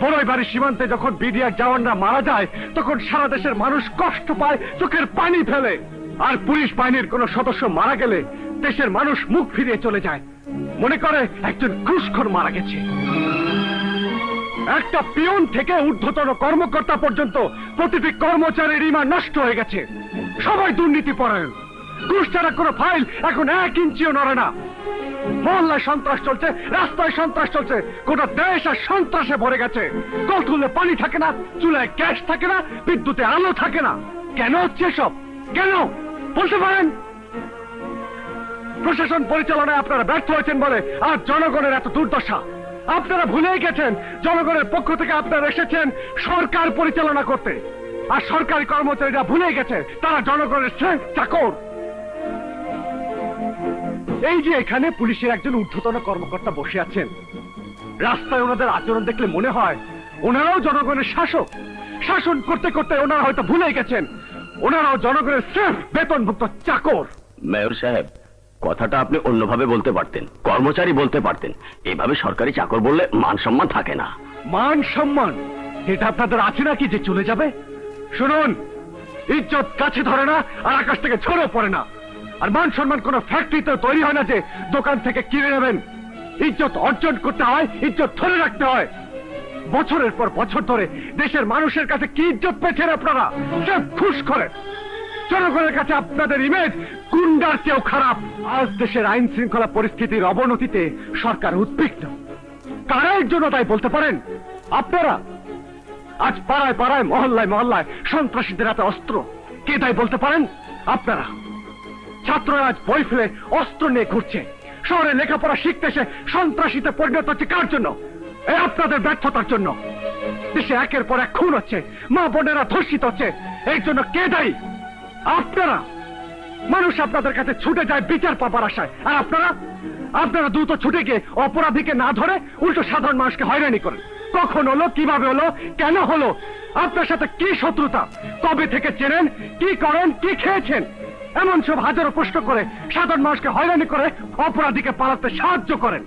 বড়ই বাড়ির সীমান্তে যখন বিডিআর জওয়ানরা মারা যায় তখন সারা দেশের মানুষ কষ্ট পায়, চোখের পানি ফেলে। আর পুলিশ বাহিনীর কোন সদস্য মারা গেলে দেশের মানুষ মুখ ফিরিয়ে চলে যায়, মনে করে একজন ঘুষখোর মারা গেছে। একটা পিয়ন থেকে ঊর্ধ্বতন কর্মকর্তা পর্যন্ত প্রতিটি কর্মচারীর ইমান নষ্ট হয়ে গেছে। সবাই দুর্নীতি পরায়ণ, ঘুষ ছাড়া কোনো ফাইল এখন 1 ইঞ্চিও নড়ে না। মহল্লায় সন্ত্রাস চলছে, রাস্তায় সন্ত্রাস চলছে, গোটা দেশ আর সন্ত্রাসে ভরে গেছে। কল তুললে পানি থাকে না, চুলায় গ্যাস থাকে না, বিদ্যুতে আলো থাকে না। কেন হচ্ছে সব? কেন বলতে পারেন? প্রশাসন পরিচালনায় আপনারা ব্যর্থ হয়েছেন বলে আর জনগণের এত দুর্দশা। আপনারা ভুলেই গেছেন জনগণের পক্ষ থেকে আপনারা এসেছেন সরকার পরিচালনা করতে, আর সরকারি কর্মচারীরা ভুলে গেছে তারা জনগণের চাকর। এই যে এখানে পুলিশের একজন ঊর্ধ্বতন কর্মকর্তা বসে আছেন, রাস্তায় ওনাদের আচরণ দেখলে মনে হয় ওনারাও জনগণের শাসক। শাসন করতে করতে ওনারা হয়তো ভুলে গেছেন ওনারাও জনগণের স্রেফ বেতনভুক্ত চাকর। মেয়র সাহেব, কথাটা আপনি অন্যভাবে বলতে পারতেন, কর্মচারী বলতে পারতেন। এভাবে সরকারি চাকর বললে মান সম্মান থাকে না। মান সম্মান এটা আপনাদের আছে নাকি যে চলে যাবে? শুনুন, ইজ্জত কাছে ধরে না আর আকাশ থেকে ঝরে পড়ে না। আর মান সম্মান কোন ফ্যাক্টরিতে তৈরি হয় না যে দোকান থেকে কিনে নেবেন। ইজ্জত অর্জন করতে হয়, ইজ্জত ধরে রাখতে হয়। বছরের পর বছর ধরে দেশের মানুষের কাছে কি ইজ্জত পেয়েছেন আপনারা? সব খুশ করে। জনগণের কাছে আপনাদের ইমেজ গুন্ডার চেয়েও খারাপ। আজ দেশের আইন শৃঙ্খলা পরিস্থিতির অবনতিতে সরকার উদ্বিগ্ন। কারা এর জন্য তাই বলতে পারেন? আপনারা। আজ পাড়ায় পাড়ায়, মহল্লায় মহল্লায় সন্ত্রাসীদের হাতে অস্ত্র, কে তাই বলতে পারেন? আপনারা। ছাত্ররা আজ বই ফেলে অস্ত্র নিয়ে ঘুরছে, শহরে লেখাপড়া শিখতে এসে সন্ত্রাসীতে পরিণত হচ্ছে কার জন্য? এই আপনাদের ব্যর্থতার জন্য। দেশে একের পর এক খুন হচ্ছে, মা বোনেরা ধর্ষিত হচ্ছে, এর জন্য কে দায়ী? আপনারা। মানুষ আপনাদের কাছে ছুটে যায় বিচার পাবার আশায়, আর আপনারা দ্রুত ছুটে গিয়ে অপরাধীকে না ধরে উল্টো সাধারণ মানুষকে হয়রানি করেন। কখন হলো, কিভাবে হলো, কেন হলো, আপনার সাথে কি শত্রুতা, কবে থেকে চেনেন, কি করেন, কি খেয়েছেন, এমন সব হাজারো প্রশ্ন করে সাধারণ মানুষকে হয়রানি করে অপরাধীকে পালাতে সাহায্য করেন।